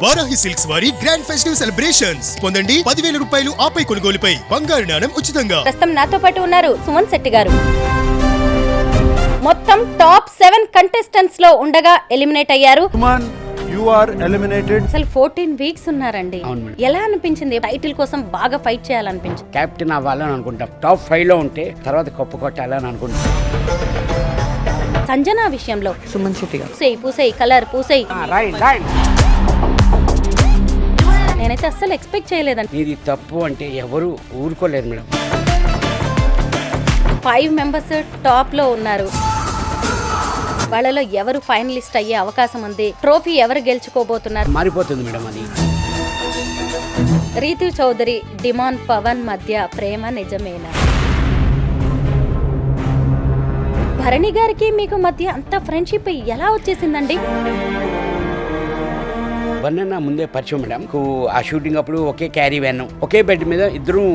Varahi silks వారి grand festive celebrations పొందండి 10,000 రూపాయలు ఆపై కొనుగోలుపై బంగారు నాణెం ఉచితంగా. ప్రస్తుతం నాతో పాటు ఉన్నారు సుమన్ శెట్టి గారు. మొత్తం టాప్ 7 కంటెస్టెంట్స్ లో ఉండగా ఎలిమినేట్ అయ్యారు. Suman you are eliminated. అసలు 14 వీక్స్ ఉన్నారండి. ఎలా అనిపించింది? టైటిల్ కోసం బాగా ఫైట్ చేయాలనిపించింది. కెప్టెన్ అవ్వాలని అనుకుంటాం. టాప్ 5 లో ఉంటే తర్వాత కప్పు కొట్టాలని అనుకుంటాం. సంజన విషయంలో సుమన్ శెట్టి గారు పూసేయి కలర్ పూసేయి నేనైతే అస్సలు ఎక్స్పెక్ట్ చేయలేదండి. ఇది తప్పు అంటే ఎవరు ఊరుకోలేదు మేడం. 5 మెంబర్స్ టాప్ లో ఉన్నారు. వాళ్ళలో ఎవరు ఫైనలిస్ట్ అయ్యే అవకాశం ఉంది? ట్రోఫీ ఎవరు గెలుచుకోబోతున్నారు? మారిపోతుంది మేడం అది. రీతు చౌదరి డిమాన్ పవన్ మధ్య ప్రేమ నిజమేనా? భరణి గారికి మీకు మధ్య అంత ఫ్రెండ్షిప్ ఎలా వచ్చేసిందండి? వన్న ముందే పరిచయం మేడం. ఆ షూటింగ్ అప్పుడు ఒకే క్యారీ వ్యాన్, ఒకే బెడ్ మీద ఇద్దరు.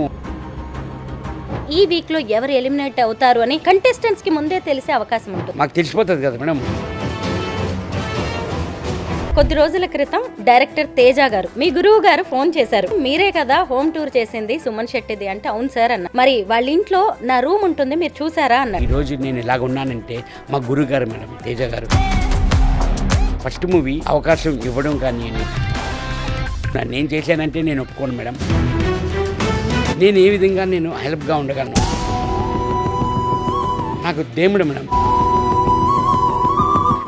ఈ వీక్ లో ఎవరు ఎలిమినేట్ అవుతారు అని కంటెస్టెంట్స్ కి ముందే తెలిసే అవకాశం ఉంటుంది. మాకు తెలిసిపోతుంది కదా మేడం. కొద్ది రోజుల క్రితం డైరెక్టర్ తేజ గారు మీ గురువు గారు ఫోన్ చేశారు. మీరే కదా హోమ్ టూర్ చేసింది సుమన్ శెట్టిది అంటే అవును సార్ అన్న. మరి వాళ్ళ ఇంట్లో నా రూమ్ ఉంటుంది మీరు చూసారా అన్నారు. ఈ రోజు నేను ఇలాగ ఉన్నానంటే మా గురువు గారు మేడం, తేజ గారు. ఫస్ట్ మూవీ అవకాశం ఇవ్వడం కానీ నేను చేశానంటే నేను ఒప్పుకోను మేడం. నేను ఏ విధంగా నేను హెల్ప్గా ఉండగలను. నాకు దేవుడు మేడం.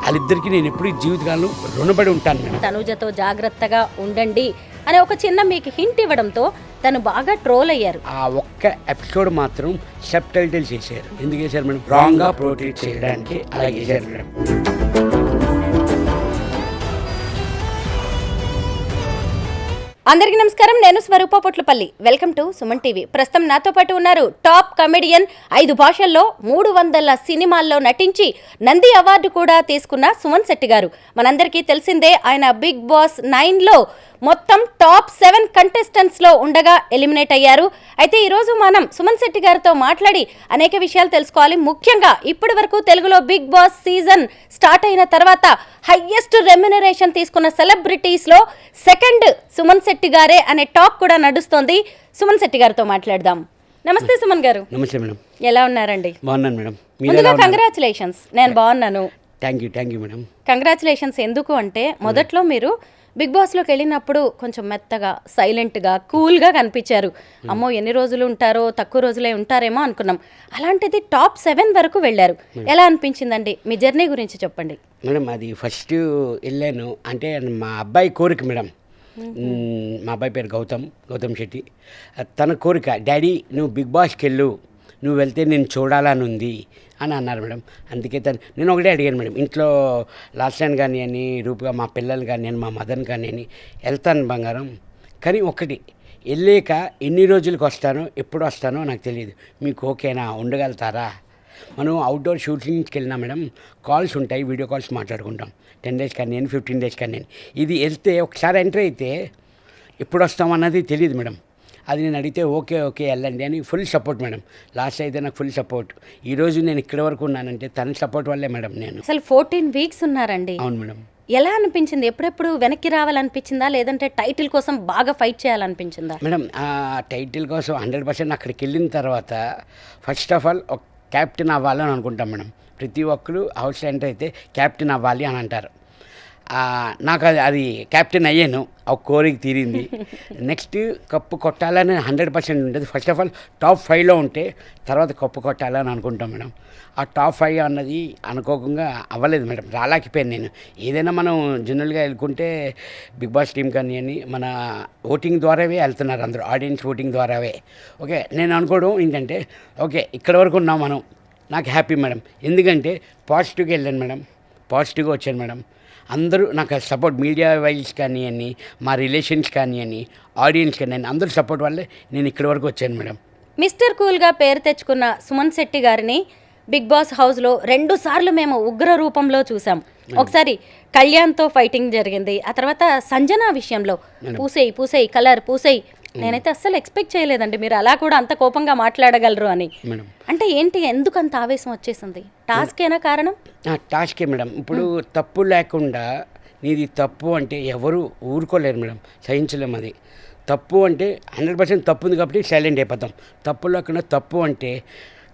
వాళ్ళిద్దరికి నేను ఎప్పుడు జీవితకాలం రుణపడి ఉంటాను మేడం. తనుజతో జాగ్రత్తగా ఉండండి అనే ఒక చిన్న మీకు హింట్ ఇవ్వడంతో తను బాగా ట్రోల్ అయ్యారు. ఆ ఒక్క ఎపిసోడ్ మాత్రం సబ్ టైటిల్ చేశారు. ఎందుకు చేశారు మేడం? రాంగ్ గా ప్రొటెక్ట్ చేయడానికి అలా చేశారు మేడం. అందరికీ నమస్కారం. నేను Swaroopa Potlapalli. Welcome to Suman TV. ప్రస్తుతం నాతో పాటు ఉన్నారు టాప్ కమెడియన్, 5 భాషల్లో 300 సినిమాల్లో నటించి నంది అవార్డు కూడా తీసుకున్న సుమన్ శెట్టి గారు. మనందరికీ తెలిసిందే ఆయన బిగ్ బాస్ 9లో మొత్తం టాప్ 7 కంటెస్టెంట్స్ లో ఉండగా ఎలిమినేట్ అయ్యారు. అయితే ఈరోజు మనం సుమన్ శెట్టి గారితో మాట్లాడి అనేక విషయాలు తెలుసుకోవాలి. ముఖ్యంగా ఇప్పటి వరకు తెలుగులో బిగ్ బాస్ సీజన్ స్టార్ట్ అయిన తర్వాత హైయెస్ట్ రెమ్యునరేషన్ తీసుకున్న సెలబ్రిటీస్ లో సెకండ్ సుమన్ శెట్టి గారే అనే టాక్ కూడా నడుస్తోంది. సుమన్ శెట్టి గారితో మాట్లాడదాం. నమస్తే సుమన్ గారు. నమస్తే మేడం. ఎలా ఉన్నారండి? బాగున్నాను మేడం. ముందుగా కంగ్రాచులేషన్స్. నేను బాగున్నాను. Thank you madam. కంగ్రాచులేషన్స్. ఎందుకు అంటే మొదట్లో మీరు బిగ్ బాస్లోకి వెళ్ళినప్పుడు కొంచెం మెత్తగా, సైలెంట్గా, కూల్గా కనిపించారు. అమ్మో ఎన్ని రోజులు ఉంటారో, తక్కువ రోజులే ఉంటారేమో అనుకున్నాం. అలాంటిది టాప్ 7 వరకు వెళ్ళారు. ఎలా అనిపించిందండి? మీ జర్నీ గురించి చెప్పండి. మేడం అది ఫస్ట్ వెళ్ళాను అంటే మా అబ్బాయి కోరిక మేడం. మా అబ్బాయి పేరు గౌతమ్ శెట్టి. తన కోరిక, డాడీ నువ్వు బిగ్ బాస్కి వెళ్ళు, నువ్వు వెళ్తే నేను చూడాలని ఉంది అని అన్నారు మేడం. అందుకే నేను ఒకటే అడిగాను మేడం. ఇంట్లో లాస్ట్ టైం కానీ అని రూపుగా మా పిల్లలు కానీ అని మా మదర్ని కానీ అని వెళ్తాను బంగారం, కానీ ఒకటి వెళ్ళాక ఎన్ని రోజులకు వస్తానో ఎప్పుడు వస్తానో నాకు తెలియదు. మీకు ఓకేనా, ఉండగలుగుతారా? మనం అవుట్డోర్ షూటింగ్స్కి వెళ్ళినా మేడం కాల్స్ ఉంటాయి, వీడియో కాల్స్ మాట్లాడుకుంటాం. 10 days కానీ 15 days కానీ. ఇది వెళ్తే ఒకసారి ఎంటర్ అయితే ఎప్పుడు వస్తామన్నది తెలియదు మేడం. అది నేను అడిగితే ఓకే వెళ్ళండి అని ఫుల్ సపోర్ట్ మేడం. లాస్ట్ అయితే నాకు ఫుల్ సపోర్ట్. ఈరోజు నేను ఇక్కడ వరకు ఉన్నానంటే తన సపోర్ట్ వల్లే మేడం. నేను అసలు 14 వీక్స్ ఉన్నారండి. అవును మేడం. ఎలా అనిపించింది? ఎప్పుడెప్పుడు వెనక్కి రావాలనిపించిందా లేదంటే టైటిల్ కోసం బాగా ఫైట్ చేయాలనిపించిందా? మేడం ఆ టైటిల్ కోసం 100% అక్కడికి వెళ్ళిన తర్వాత ఫస్ట్ ఆఫ్ ఆల్ ఒక క్యాప్టెన్ అవ్వాలని అనుకుంటాం మేడం. ప్రతి ఒక్కరు హౌస్ ఎంటర్ అయితే క్యాప్టెన్ అవ్వాలి అని అంటారు. నాకు అది క్యాప్టెన్ అయ్యాను, ఆ కోరిక తీరింది. నెక్స్ట్ కప్పు కొట్టాలని 100% ఉంటుంది. ఫస్ట్ ఆఫ్ ఆల్ టాప్ 5లో ఉంటే తర్వాత కప్పు కొట్టాలని అనుకుంటాం మేడం. ఆ టాప్ 5 అన్నది అనుకోకుండా అవ్వలేదు మేడం. రాలేకపోయాను నేను. ఏదైనా మనం జనరల్గా వెళ్ళుకుంటే బిగ్ బాస్ టీం కానీ అని మన ఓటింగ్ ద్వారావే వెళ్తున్నారు అందరూ, ఆడియన్స్ ఓటింగ్ ద్వారావే. ఓకే నేను అనుకోవడం ఏంటంటే ఓకే ఇక్కడ వరకు ఉన్నాం మనం, నాకు హ్యాపీ మేడం. ఎందుకంటే పాజిటివ్గా వెళ్ళాను మేడం, పాజిటివ్గా వచ్చాను మేడం. అందరూ నాకు సపోర్ట్, మీడియా వైజ్ కానీ అని, మా రిలేషన్స్ కానీ అని, ఆడియన్స్ కానీ అని అందరూ సపోర్ట్ వల్లే నేను ఇక్కడి వరకు వచ్చాను మేడం. మిస్టర్ కూల్గా పేరు తెచ్చుకున్న సుమన్ శెట్టి గారిని బిగ్ బాస్ హౌస్లో 2 సార్లు మేము ఉగ్ర రూపంలో చూసాం. ఒకసారి కళ్యాణ్తో ఫైటింగ్ జరిగింది, ఆ తర్వాత సంజన విషయంలో పూసేయి కలర్ పూసేయి నేనైతే అస్సలు ఎక్స్పెక్ట్ చేయలేదండి మీరు అలా కూడా అంత కోపంగా మాట్లాడగలరు అని. అంటే ఏంటి, ఎందుకు అంత ఆవేశం వచ్చేసింది? టాస్కేనా కారణం? టాస్కే మేడం. ఇప్పుడు తప్పు లేకుండా నీది తప్పు అంటే ఎవరు ఊరుకోలేరు మేడం, సహించలేము. అది తప్పు అంటే 100% తప్పు ఉంది కాబట్టి సైలెంట్ అయిపోతాం. తప్పు లేకుండా తప్పు అంటే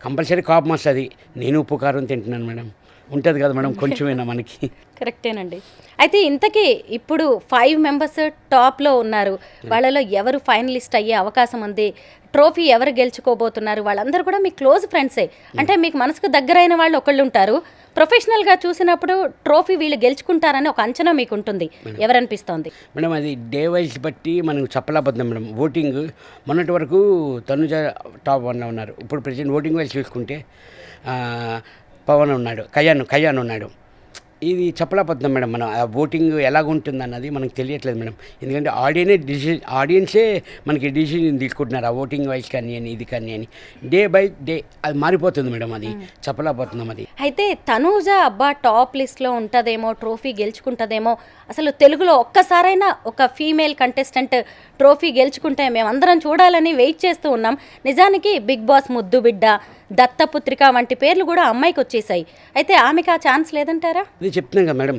కంపల్సరీ కోపం వస్తుంది. నేను ఉప్పు కారం తింటున్నాను మేడం, ఉంటుంది కదా మేడం కొంచెమైనా మనకి. కరెక్టేనండి. అయితే ఇంతకీ ఇప్పుడు 5 మెంబర్స్ టాప్లో ఉన్నారు, వాళ్ళలో ఎవరు ఫైనలిస్ట్ అయ్యే అవకాశం ఉంది, ట్రోఫీ ఎవరు గెలుచుకోబోతున్నారు, వాళ్ళందరూ కూడా మీ క్లోజ్ ఫ్రెండ్సే. అంటే మీకు మనసుకు దగ్గరైన వాళ్ళు ఒకళ్ళు ఉంటారు, ప్రొఫెషనల్గా చూసినప్పుడు ట్రోఫీ వీళ్ళు గెలుచుకుంటారని ఒక అంచనా మీకు ఉంటుంది. ఎవరనిపిస్తోంది మేడం? అది డే వైజ్ బట్టి మనం చెప్పలేకపోతున్నాం మేడం. ఓటింగ్ మొన్నటి వరకు తనుజ టాప్ 1లో ఉన్నారు. ఇప్పుడు ప్రెజెంట్ ఓటింగ్ వైజ్ చూసుకుంటే పవన్ ఉన్నాడు, కళ్యాణ్ ఉన్నాడు. ఇది చెప్పలేకపోతున్నాం మేడం. మనం ఆ ఓటింగ్ ఎలాగుంటుంది అన్నది మనకు తెలియట్లేదు మేడం. ఎందుకంటే ఆడియన్సే మనకి డిసిజన్ తీసుకుంటున్నారు, ఆ ఓటింగ్ వైజ్ కానీ అని ఇది కానీ అని. డే బై డే అది మారిపోతుంది మేడం, అది చెప్పలేకపోతున్నాం. అది అయితే తనూజ అబ్బా టాప్ లిస్ట్లో ఉంటుందేమో, ట్రోఫీ గెలుచుకుంటుందేమో, అసలు తెలుగులో ఒక్కసారైనా ఒక ఫీమేల్ కంటెస్టెంట్ ట్రోఫీ గెలుచుకుంటే మేమందరం చూడాలని వెయిట్ చేస్తూ ఉన్నాం. నిజానికి బిగ్ బాస్ ముద్దు బిడ్డ, దత్తపుత్రిక వంటి పేర్లు కూడా అమ్మాయికి వచ్చేసాయి. అయితే ఆమెకి ఆ ఛాన్స్ లేదంటారా? అది చెప్తున్నాం కదా మేడం,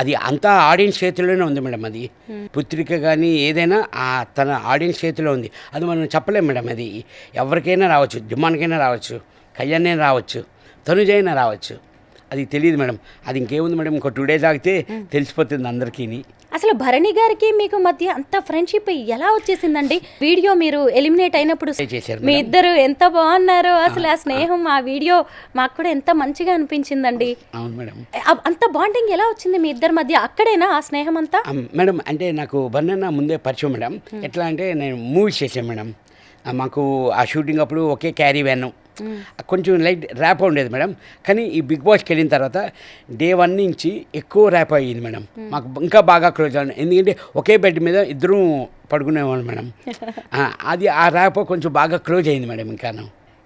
అది అంతా ఆడియన్స్ చేతిలోనే ఉంది మేడం. అది పుత్రిక కానీ ఏదైనా తన ఆడియన్స్ చేతిలో ఉంది. అది మనం చెప్పలేం మేడం. అది ఎవరికైనా రావచ్చు, డిమాండ్కైనా రావచ్చు, కళ్యాణ్ రావచ్చు, తనుజైనా రావచ్చు. అది తెలియదు మేడం. అది ఇంకేముంది మేడం, ఇంకో 2 days ఆగితే తెలిసిపోతుంది అందరికీ. అసలు భరణి గారికి మీకు మధ్య అంత ఫ్రెండ్షిప్ ఎలా వచ్చేసిందండి? వీడియో మీరు ఎలిమినేట్ అయినప్పుడు మీ ఇద్దరు ఎంత బాగున్నారో, అసలు ఆ స్నేహం, ఆ వీడియో మాకు కూడా ఎంత మంచిగా అనిపించిందండి. అవును మేడం. అంత బాండింగ్ ఎలా వచ్చింది మీ ఇద్దరి మధ్య? అక్కడేనా ఆ స్నేహం అంతా? మేడం అంటే నాకు బన్నన్న ముందే పరిచయం మేడం. ఎట్లా అంటే నేను మూవీస్ చేశాను మేడం. మాకు ఆ షూటింగ్ అప్పుడు ఒకే క్యారీ వ్యాన్, కొంచెం లైట్ ర్యాప్ ఉండేది మేడం. కానీ ఈ బిగ్ బాస్కి వెళ్ళిన తర్వాత డే 1 నుంచి ఎక్కువ ర్యాప్ అయ్యింది మేడం. మాకు ఇంకా బాగా క్లోజ్ అవ్వాలి, ఎందుకంటే ఒకే బెడ్ మీద ఇద్దరు పడుకునేవాళ్ళు మేడం. అది ఆ ర్యాప్ కొంచెం బాగా క్లోజ్ అయింది మేడం. ఇంకా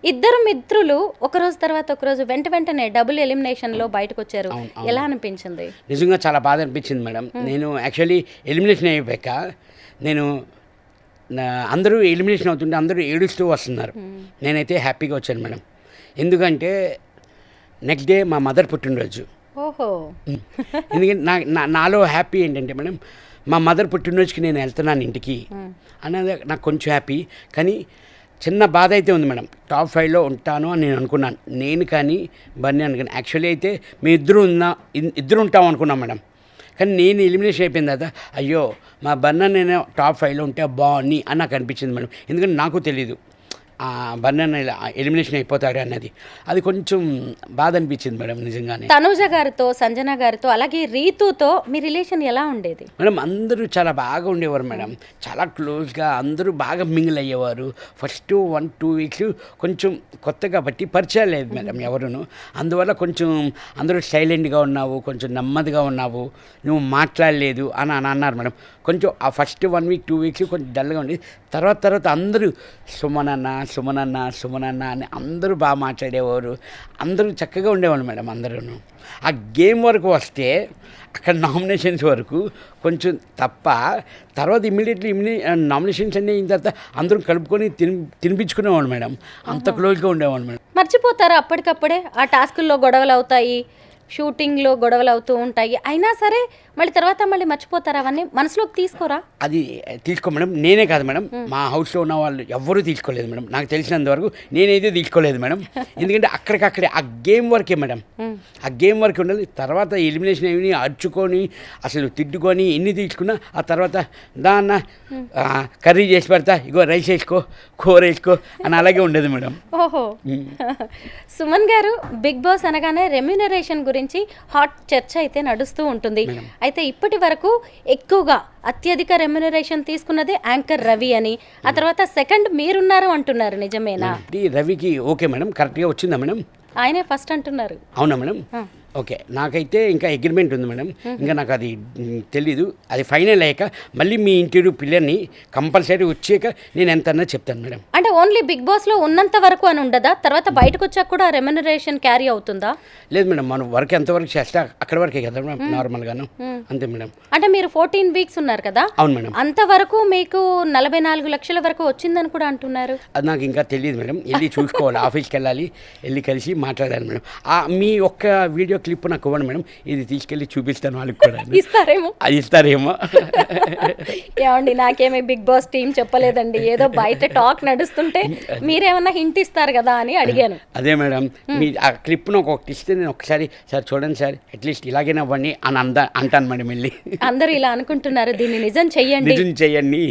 ఇద్దరు మిత్రులు ఒకరోజు తర్వాత ఒకరోజు వెంటనే డబుల్ ఎలిమినేషన్లో బయటకు వచ్చారు. ఎలా అనిపించింది? నిజంగా చాలా బాధ అనిపించింది మేడం. నేను యాక్చువల్లీ ఎలిమినేషన్ అయిపోయాక నేను అందరూ ఎలిమినేషన్ అవుతుంటే అందరూ ఏడుస్తూ వస్తున్నారు. నేనైతే హ్యాపీగా వచ్చాను మేడం. ఎందుకంటే నెక్స్ట్ డే మా మదర్ పుట్టినరోజు. ఓహో. ఎందుకంటే నాలో హ్యాపీ ఏంటంటే మేడం, మా మదర్ పుట్టినరోజుకి నేను వెళ్తున్నాను ఇంటికి అనేది నాకు కొంచెం హ్యాపీ. కానీ చిన్న బాధ అయితే ఉంది మేడం. టాప్ 5లో ఉంటాను అని నేను అనుకున్నాను, నేను కానీ బన్నీ అనుకున్నాను. యాక్చువల్లీ అయితే మీ ఇద్దరు ఉంటాం అనుకున్నాం మేడం. కానీ నేను ఎలిమినేషన్ అయిపోయింది కదా, అయ్యో మా బన్న నేను టాప్ 5లో ఉంటే బాగుంది అని నాకు అనిపించింది మేడం. ఎందుకంటే నాకు తెలీదు బన్న ఎలిమినేషన్ అయిపోతాడు అన్నది. అది కొంచెం బాధ అనిపించింది మేడం నిజంగానే. తనూజ గారితో, సంజన గారితో, అలాగే రీతుతో మీ రిలేషన్ ఎలా ఉండేది? మేడం అందరూ చాలా బాగా ఉండేవారు మేడం, చాలా క్లోజ్గా అందరూ బాగా మింగిల్ అయ్యేవారు. ఫస్ట్ 1-2 weeks కొంచెం కొత్త కాబట్టి పరిచయం లేదు మేడం ఎవరును. అందువల్ల కొంచెం అందరూ సైలెంట్గా ఉన్నావు, కొంచెం నెమ్మదిగా ఉన్నావు, నువ్వు మాట్లాడలేదు అని అన్నారు మేడం. కొంచెం ఆ ఫస్ట్ 1 week 2 weeks కొంచెం డల్గా ఉండేది. తర్వాత అందరూ సుమనన్న అని అందరూ బాగా మాట్లాడేవారు, అందరూ చక్కగా ఉండేవాళ్ళు మేడం అందరూ. ఆ గేమ్ వరకు వస్తే అక్కడ నామినేషన్స్ వరకు కొంచెం తప్ప, తర్వాత ఇమ్మీడియట్లీ నామినేషన్స్ అన్నీ అయిన తర్వాత అందరూ కలుపుకొని తినిపించుకునేవాళ్ళు మేడం. అంత క్లోజ్గా ఉండేవాళ్ళు మేడం. మర్చిపోతారా అప్పటికప్పుడే? ఆ టాస్కుల్లో గొడవలు అవుతాయి, షూటింగ్లో గొడవలు అవుతూ ఉంటాయి, అయినా సరే మళ్ళీ తర్వాత మర్చిపోతారా? అవన్నీ మనసులోకి తీసుకోరా? అది తీసుకో మేడం. నేనే కాదు మేడం, మా హౌస్లో ఉన్న వాళ్ళు ఎవ్వరూ తీసుకోలేదు మేడం. నాకు తెలిసినంతవరకు నేనైతే తీసుకోలేదు మేడం. ఎందుకంటే అక్కడికక్కడే ఆ గేమ్ వరకే మేడం, ఆ గేమ్ వరకే ఉండాలి. తర్వాత ఎలిమినేషన్ అయ్యి అరుచుకొని అసలు తిట్టుకొని ఎన్ని తీసుకున్నా ఆ తర్వాత దాన్న కర్రీ చేసి పెడతా, ఇగో రైస్ వేసుకో, కూర వేసుకో అని అలాగే ఉండేది మేడం. ఓహో. సుమన్ గారు, బిగ్ బాస్ అనగానే రెమ్యూనరేషన్ గురించి హాట్ చర్చ అయితే నడుస్తూ ఉంటుంది. అయితే ఇప్పటి వరకు ఎక్కువగా అత్యధిక రెమ్యూనరేషన్ తీసుకున్నదే యాంకర్ రవి అని, ఆ తర్వాత సెకండ్ మీరున్నారు అంటున్నారు, నిజమేనా? రవికి ఓకే మేడం, కరెక్ట్గా వచ్చిందా మేడం? ఆయనే ఫస్ట్ అంటున్నారు. అవునా మేడం? ఓకే. నాకైతే ఇంకా అగ్రిమెంట్ ఉంది మేడం, ఇంకా నాకు అది తెలీదు. అది ఫైనల్ అయ్యాక మళ్ళీ మీ ఇంటర్వ్యూ పిల్లర్ని కంపల్సరీ వచ్చాక నేను ఎంత అన్నా చెప్తాను మేడం. అంటే ఓన్లీ బిగ్ బాస్లో ఉన్నంత వరకు అని ఉండదా? తర్వాత బయటకు వచ్చాక కూడా రెమ్యూనరేషన్ క్యారీ అవుతుందా? లేదు మేడం, మనం వర్క్ ఎంతవరకు చేస్తా అక్కడ వరకే కదా మేడం, నార్మల్గాను అంతే మేడం. అంటే మీరు 14 weeks ఉన్నారు కదా? అవును మేడం. అంతవరకు మీకు 44 లక్షల వరకు వచ్చిందని కూడా అంటున్నారు. అది నాకు ఇంకా తెలియదు మేడం, వెళ్ళి చూసుకోవాలి. ఆఫీస్కి వెళ్ళాలి, వెళ్ళి కలిసి మాట్లాడాలి మేడం. మీ ఒక్క వీడియో ఆడియో క్లిప్ నాకు ఇవ్వండి మేడం, ఇది తీసుకెళ్ళి చూపిస్తాను వాళ్ళకి కూడా. ఇస్తారేమో. అది ఇస్తారేమో. ఏమండి, నాకేమీ బిగ్ బాస్ టీం చెప్పలేదండి, ఏదో బయట టాక్ నడుస్తుంటే మీరేమన్నా హింట్ ఇస్తారు కదా అని అడిగాను. అదే మేడం, మీ ఆ క్లిప్ను ఒకటి ఇస్తే నేను ఒకసారి సార్ చూడండి సార్ అట్లీస్ట్ ఇలాగైనా అవ్వండి అని అంటాను మేడం. వెళ్ళి అందరూ ఇలా అనుకుంటున్నారు, దీన్ని నిజం చెయ్యండి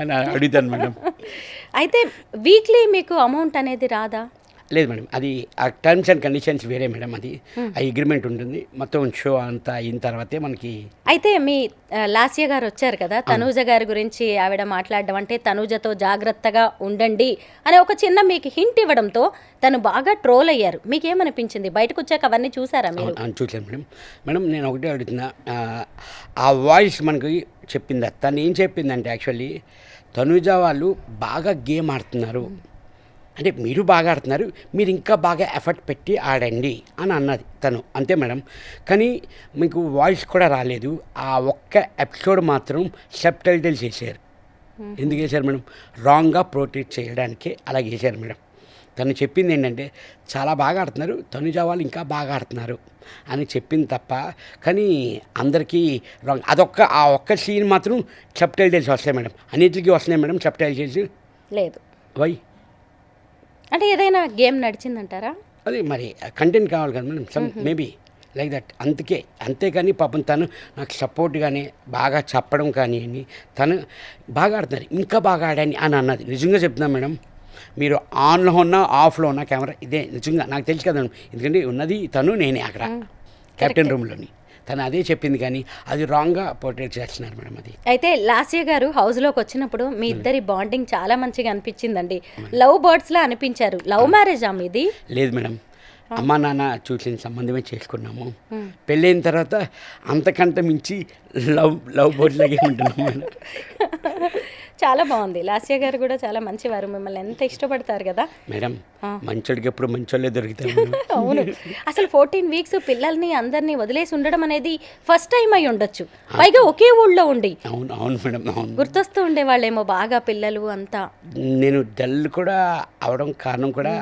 అని అడుగుతాను మేడం. అయితే వీక్లీ మీకు అమౌంట్ అనేది రాదా? లేదు మేడం, అది ఆ టర్మ్స్ అండ్ కండిషన్స్ వేరే మేడం. అది ఆ అగ్రిమెంట్ ఉంటుంది, మొత్తం షో అంతా అయిన తర్వాతే మనకి. అయితే మీ లాస్య గారు వచ్చారు కదా, తనూజ గారి గురించి ఆవిడ మాట్లాడడం, అంటే తనూజతో జాగ్రత్తగా ఉండండి అనే ఒక చిన్న మీకు హింట్ ఇవ్వడంతో తను బాగా ట్రోల్ అయ్యారు. మీకేమనిపించింది బయటకు వచ్చాక? అవన్నీ చూసారా మీరు? చూసాను మేడం. మేడం నేను ఒకటే అడుగుతున్నా, ఆ వాయిస్ మనకి చెప్పిందా? తను ఏం చెప్పిందంటే యాక్చువల్లీ తనూజ వాళ్ళు బాగా గేమ్ ఆడుతున్నారు, అంటే మీరు బాగా ఆడుతున్నారు, మీరు ఇంకా బాగా ఎఫర్ట్ పెట్టి ఆడండి అని అన్నది తను, అంతే మేడం. కానీ మీకు వాయిస్ కూడా రాలేదు. ఆ ఒక్క ఎపిసోడ్ మాత్రం సబ్ టైటిల్స్ వేసారు. ఎందుకు వేశారు మేడం? రాంగ్గా ప్రొటెక్ట్ చేయడానికే అలా వేశారు మేడం. తను చెప్పింది ఏంటంటే చాలా బాగా ఆడుతున్నారు, తనుజ వాళ్ళు ఇంకా బాగా ఆడుతున్నారు అని చెప్పింది తప్ప, కానీ అందరికీ రాంగ్. ఆ ఒక్క సీన్ మాత్రం సబ్ టైటిల్స్ వస్తాయి మేడం, అన్నిటికీ వస్తున్నాయి మేడం సబ్ టైటిల్స్. లేదు. వై అంటే ఏదైనా గేమ్ నడిచిందంటారా? అది మరి కంటెంట్ కావాలి కదా madam, some maybe like that. అంతేకాని పాపం తను నాకు సపోర్ట్గానే బాగా చెప్పడం కానీ తను బాగా ఆడుతున్నారు, ఇంకా బాగా ఆడని అని అన్నది. నిజంగా చెప్తున్నాను మేడం, మీరు ఆన్లో ఉన్నా ఆఫ్లో ఉన్నా కెమెరా ఇదే నిజంగా నాకు తెలుసు కదా, ఎందుకంటే ఉన్నది తను నేనే అక్కడ కెప్టెన్ రూమ్లోని. తను అదే చెప్పింది, కానీ అది రాంగ్గా పోర్ట్రేట్ చేస్తున్నారు మేడం. అది అయితే లాస్య గారు హౌస్లోకి వచ్చినప్పుడు మీ ఇద్దరి బాండింగ్ చాలా మంచిగా అనిపించిందండి. లవ్ బర్డ్స్లా అనిపించారు. లవ్ మ్యారేజా మీది? లేదు మేడం, అమ్మా నాన్న చూసిన సంబంధమే చేసుకున్నాము. పెళ్ళైన తర్వాత అంతకంటే మించి లవ్ బర్డ్ లాగే ఉంటున్నాం మేడం. చాలా బాగుంది. లాస్య గారు కూడా చాలా మంచివారు, మిమ్మల్ని ఎంత ఇష్టపడతారు కదా మేడం. మంచోడికి ఎప్పుడు మంచోళ్ళే దొరుకుతాయి. అవును, అసలు 14 వీక్స్ పిల్లల్ని అందరినీ వదిలేసి ఉండడం అనేది ఫస్ట్ టైం అయి ఉండొచ్చు, పైగా ఒకే ఊళ్ళో ఉండి. అవును అవును మేడం, అవును. గుర్తొస్తూ ఉండేవాళ్ళేమో బాగా పిల్లలు అంతా. నేను డల్ కూడా అవడం కారణం కూడా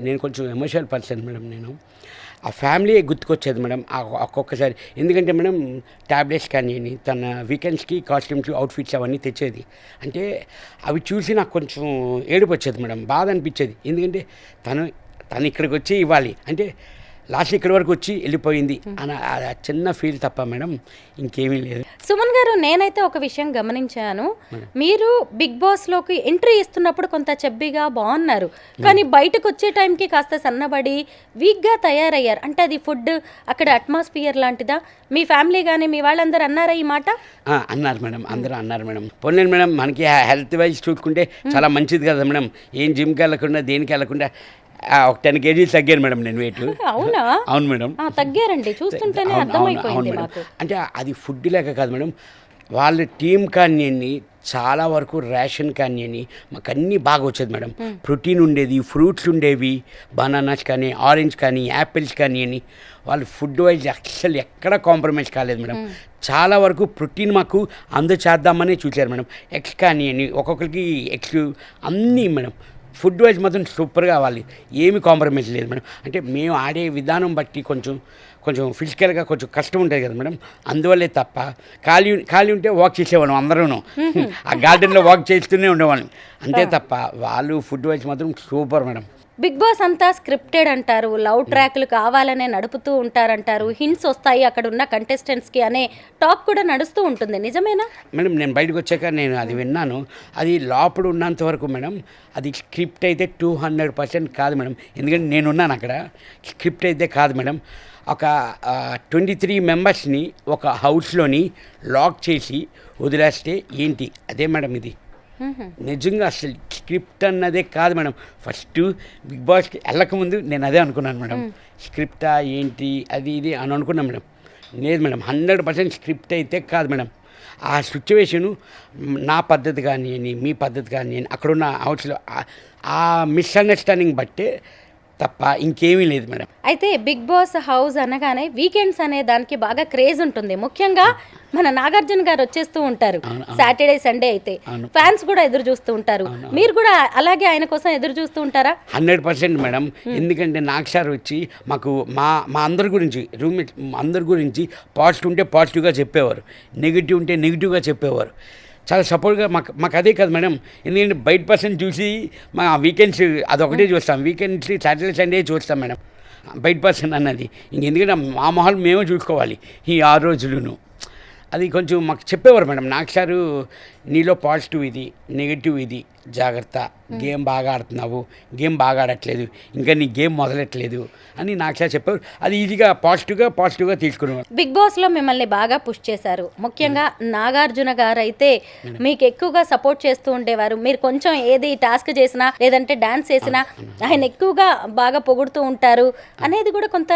నేను కొంచెం ఎమోషనల్ పర్సన్ మేడం. నేను ఆ ఫ్యామిలీ గుర్తుకొచ్చేది మేడం ఒక్కొక్కసారి. ఎందుకంటే మేడం ట్యాబ్లెట్స్ కానీ తన వీకెండ్స్కి కాస్ట్యూమ్స్ అవుట్ఫిట్స్ అవన్నీ తెచ్చేది. అంటే అవి చూసి నాకు కొంచెం ఏడుపు వచ్చేది మేడం, బాధ అనిపించేది. ఎందుకంటే తను ఇక్కడికి వచ్చి ఇవ్వాలి అంటే లాస్ట్ ఇక్కడి వరకు వచ్చి వెళ్ళిపోయింది అని చిన్న ఫీల్ తప్ప మేడం ఇంకేమీ లేదు. సుమన్ గారు, నేనైతే ఒక విషయం గమనించాను, మీరు బిగ్ బాస్లోకి ఎంట్రీ ఇస్తున్నప్పుడు కొంత చెబ్బిగా బాగున్నారు, కానీ బయటకు వచ్చే టైంకి కాస్త సన్నబడి వీక్గా తయారయ్యారు. అంటే అది ఫుడ్, అక్కడ అట్మాస్ఫియర్ లాంటిదా? మీ ఫ్యామిలీ కానీ మీ వాళ్ళందరూ అన్నారా ఈ మాట? అన్నారు మేడం, అందరూ అన్నారు మేడం. పోనీ మేడం మనకి హెల్త్ వైజ్ చూసుకుంటే చాలా మంచిది కదా మేడం, ఏం జిమ్కి వెళ్ళకుండా దేనికి వెళ్ళకుండా ఒక 10 kgs తగ్గాను మేడం నేను వెయిట్. అవునా? అవును మేడం, తగ్గారండి, చూస్తుంటేనే అర్థమైపోయింది నాకు. అంటే అది ఫుడ్ లేక కాదు మేడం, వాళ్ళ టీం కానివ్వండి చాలా వరకు రేషన్ కానివ్వండి మాకు అన్నీ బాగా వచ్చేది మేడం. ప్రోటీన్ ఉండేది, ఫ్రూట్స్ ఉండేవి, బనానాస్ కానీ ఆరెంజ్ కానీ యాపిల్స్ కానివ్వండి. వాళ్ళు ఫుడ్ వైజ్ అసలు ఎక్కడ కాంప్రమైజ్ కాలేదు మేడం. చాలా వరకు ప్రోటీన్ మాకు అందచేద్దామని చూశారు మేడం. ఎగ్స్ కానివ్వండి, ఒక్కొక్కరికి ఎగ్స్ అన్నీ మేడం. ఫుడ్ వైజ్ మాత్రం సూపర్గా అవ్వాలి, ఏమి కాంప్రమైజ్ లేదు మేడం. అంటే మేము ఆడే విధానం బట్టి కొంచెం ఫిజికల్గా కొంచెం కష్టం ఉంటుంది కదా మేడం, అందువల్లే తప్ప ఖాళీ ఉంటే వాక్ చేసేవాళ్ళం అందరూ, ఆ గార్డెన్లో వాక్ చేస్తూనే ఉండేవాళ్ళం అంతే తప్ప వాళ్ళు ఫుడ్ వైజ్ మాత్రం సూపర్ మేడం. బిగ్ బాస్ అంతా స్క్రిప్టెడ్ అంటారు, లవ్ ట్రాక్లు కావాలనే నడుపుతూ ఉంటారంటారు, హింట్స్ వస్తాయి అక్కడ ఉన్న కంటెస్టెంట్స్కి అనే టాక్ కూడా నడుస్తూ ఉంటుంది, నిజమేనా? మేడం నేను బయటకు వచ్చాక నేను అది విన్నాను, అది లోపల ఉన్నంత వరకు మేడం అది స్క్రిప్ట్ అయితే 200% కాదు మేడం. ఎందుకంటే నేనున్నాను అక్కడ, స్క్రిప్ట్ అయితే కాదు మేడం. ఒక 23 మెంబర్స్ని ఒక హౌస్లోని లాక్ చేసి వదిలేస్తే ఏంటి అదే మేడం ఇది. నిజంగా అసలు స్క్రిప్ట్ అన్నదే కాదు మేడం. ఫస్ట్ బిగ్ బాస్కి వెళ్ళకముందు నేను అదే అనుకున్నాను మేడం, స్క్రిప్టా ఏంటి అది ఇది అని అనుకున్నాను మేడం. లేదు మేడం, 100% స్క్రిప్ట్ అయితే కాదు మేడం. ఆ సిచ్యువేషను నా పద్ధతి కానీ మీ పద్ధతి కానీ అక్కడున్న హౌస్లో ఆ మిస్అండర్స్టాండింగ్ బట్టే తప్ప ఇంకేమీ లేదు మేడం. అయితే బిగ్ బాస్ హౌస్ అనగానే వీకెండ్స్ అనే దానికి బాగా క్రేజ్ ఉంటుంది. ముఖ్యంగా మన నాగార్జున గారు వచ్చేస్తూ ఉంటారు సాటర్డే సండే అయితే. ఫ్యాన్స్ కూడా ఎదురు చూస్తూ ఉంటారు. మీరు కూడా అలాగే ఆయన కోసం ఎదురు చూస్తూ ఉంటారా? 100% మేడం. ఎందుకంటే నాకు సార్ వచ్చి మాకు మా అందరి గురించి రూమ్మేట్ అందరి గురించి పాజిటివ్ ఉంటే పాజిటివ్గా చెప్పేవారు, నెగిటివ్ ఉంటే నెగిటివ్గా చెప్పేవారు. చాలా సపోర్ట్గా మాకు అదే కదా మేడం. ఎందుకంటే బయట పర్సన్ చూసి మా వీకెండ్స్ అదొకటే చూస్తాం, వీకెండ్స్ సాటర్డే సండే చూస్తాం మేడం బయట పర్సన్ అన్నది. ఎందుకంటే మా మొహాలు మేమే చూసుకోవాలి ఈ 6 రోజులును. అది కొంచెం మాకు చెప్పేవారు మేడం. నాకు సారు నీలో పాజిటివ్ ఇది, నెగిటివ్ ఇది, జాగ్రత్త, గేమ్ బాగా ఆడుతున్నావు, గేమ్ బాగా ఆడట్లేదు, ఇంకా నీ గేమ్ మొదలెట్లేదు అని నాకు సార్ చెప్పారు. అది ఈజీగా పాజిటివ్గా తీసుకునేవారు. బిగ్ బాస్లో మిమ్మల్ని బాగా పుష్ చేశారు. ముఖ్యంగా నాగార్జున గారు అయితే మీకు ఎక్కువగా సపోర్ట్ చేస్తూ ఉండేవారు. మీరు కొంచెం ఏది టాస్క్ చేసినా లేదంటే డాన్స్ చేసినా ఆయన ఎక్కువగా బాగా పొగుడుతూ ఉంటారు అనేది కూడా కొంత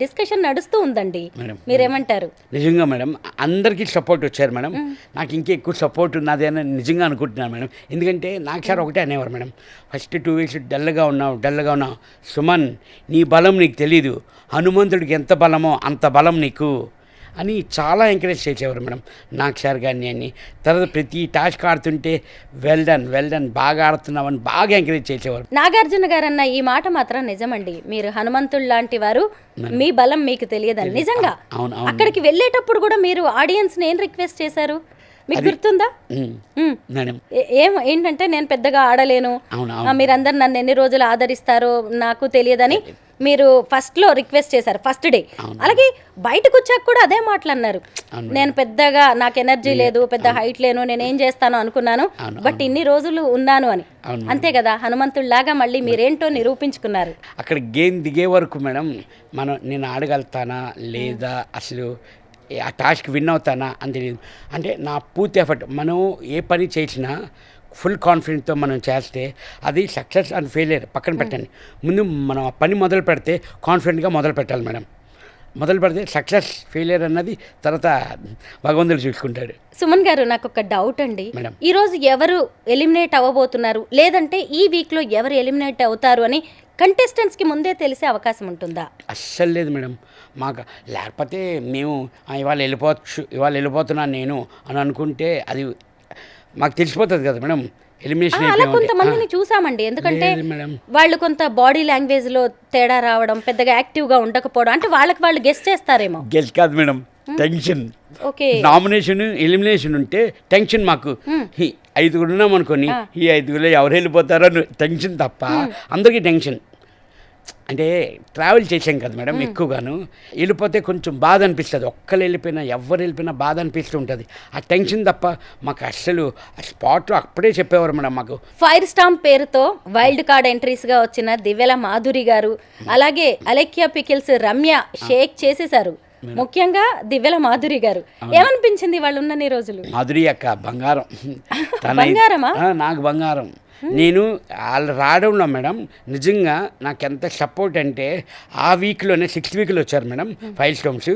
డిస్కషన్ నడుస్తూ ఉందండి. మీరేమంటారు? నిజంగా మేడం, అందరికీ సపోర్ట్ వచ్చారు మేడం. నాకు ఇంకా ఎక్కువ సపోర్ట్ ఉన్నది అని నిజంగా అనుకుంటున్నాను మేడం. ఎందుకంటే నాకు సార్ ఒకటే అనేవారు మేడం, ఫస్ట్ 2 వీక్స్ డల్గా ఉన్నావు సుమన్, నీ బలం నీకు తెలీదు, హనుమంతుడికి ఎంత బలమో అంత బలం నీకు అని చాలా ఎంకరేజ్ చేసేవారు మేడం నాకు సార్ గారిని అని. తర్వాత ప్రతి టాస్క్ ఆడుతుంటే వెల్ డన్ బాగా ఆడుతున్నామని బాగా ఎంకరేజ్ చేసేవారు. నాగార్జున గారు అన్న ఈ మాట మాత్రం నిజమండి. మీరు హనుమంతుడు లాంటి వారు, మీ బలం మీకు తెలియదని. నిజంగా అక్కడికి వెళ్ళేటప్పుడు కూడా మీరు ఆడియన్స్ని ఏం రిక్వెస్ట్ చేశారు మీకు గుర్తుందా? ఏంటంటే నేను పెద్దగా ఆడలేను, మీరందరు నన్ను ఎన్ని రోజులు ఆదరిస్తారో నాకు తెలియదని మీరు ఫస్ట్లో రిక్వెస్ట్ చేశారు ఫస్ట్ డే. అలాగే బయటకు వచ్చాక కూడా అదే మాటలు అన్నారు, నేను పెద్దగా నాకు ఎనర్జీ లేదు, పెద్ద హైట్ లేను, నేనేం చేస్తాను అనుకున్నాను, బట్ ఇన్ని రోజులు ఉన్నాను అని. అంతే కదా, హనుమంతుడిలాగా మళ్ళీ మీరేంటో నిరూపించుకున్నారు. అక్కడ గేమ్ దిగే వరకు మేడం నేను ఆడగలుగుతానా లేదా, అసలు ఆ టాస్క్ విన్ అవుతానా అని తెలియదు. అంటే నా పూర్తి ఎఫర్ట్, మనం ఏ పని చేసినా ఫుల్ కాన్ఫిడెన్స్తో మనం చేస్తే అది సక్సెస్ అండ్ ఫెయిలియర్ పక్కన పెట్టండి. ముందు మనం ఆ పని మొదలు పెడితే కాన్ఫిడెంట్గా మొదలు పెట్టాలి మేడం. మొదలు పెడితే సక్సెస్ ఫెయిలియర్ అన్నది తర్వాత భగవంతుడు చూసుకుంటాడు. సుమన్ గారు, నాకు ఒక డౌట్ అండి. ఈరోజు ఎవరు ఎలిమినేట్ అవ్వబోతున్నారు, లేదంటే ఈ వీక్లో ఎవరు ఎలిమినేట్ అవుతారు అని కంటెస్టెంట్స్కి ముందే తెలిసే అవకాశం ఉంటుందా? అస్సలు లేదు మేడం. మాకు లేకపోతే మేము ఇవాళ వెళ్ళిపోతున్నాను నేను అని అనుకుంటే అది మాకు తెలిసిపోతుంది కదా మేడం. ఎలిమినేషన్ అలా కొంతమందిని చూసామండి. ఎందుకంటే వాళ్ళు కొంత బాడీ లాంగ్వేజ్ లో తేడా రావడం, పెద్దగా యాక్టివ్ గా ఉండకపోవడం, అంటే వాళ్ళకి వాళ్ళు గెస్ట్ చేస్తారేమో. గెస్ట్ కాదు మేడం, టెన్షన్. నామినేషన్ ఎలిమినేషన్ ఉంటే టెన్షన్. మాకు 5 ఉన్నాం అనుకోని, ఈ 5 ఎవరు వెళ్ళిపోతారో టెన్షన్ తప్ప అందరికీ టెన్షన్. అంటే ట్రావెల్ చేసాం కదా మేడం ఎక్కువగాను, వెళ్ళిపోతే కొంచెం బాధ అనిపిస్తుంది. ఒక్కరు వెళ్ళిపోయినా ఎవరు వెళ్ళిపోయినా బాధ అనిపిస్తూ ఉంటుంది. ఆ టెన్షన్ తప్ప మాకు అస్సలు ఆ స్పాట్లో అప్పుడే చెప్పేవారు మేడం. మాకు ఫైర్ స్టాంప్ పేరుతో వైల్డ్ కార్డ్ ఎంట్రీస్గా వచ్చిన దివ్యల మాధురి గారు, అలాగే అలెక్యా పికిల్స్ రమ్య షేక్ చేసేశారు. ముఖ్యంగా దివ్యల మాధురి గారు, ఏమనిపించింది వాళ్ళు ఉన్నన్ని రోజులు? మాధురి అక్క బంగారం. బంగారమా? నాకు బంగారం. నేను వాళ్ళు రావడంలో మేడం నిజంగా నాకు ఎంత సపోర్ట్ అంటే, ఆ వీక్లోనే 6th వీక్లో వచ్చారు మేడం ఫైర్ స్టాంప్స్.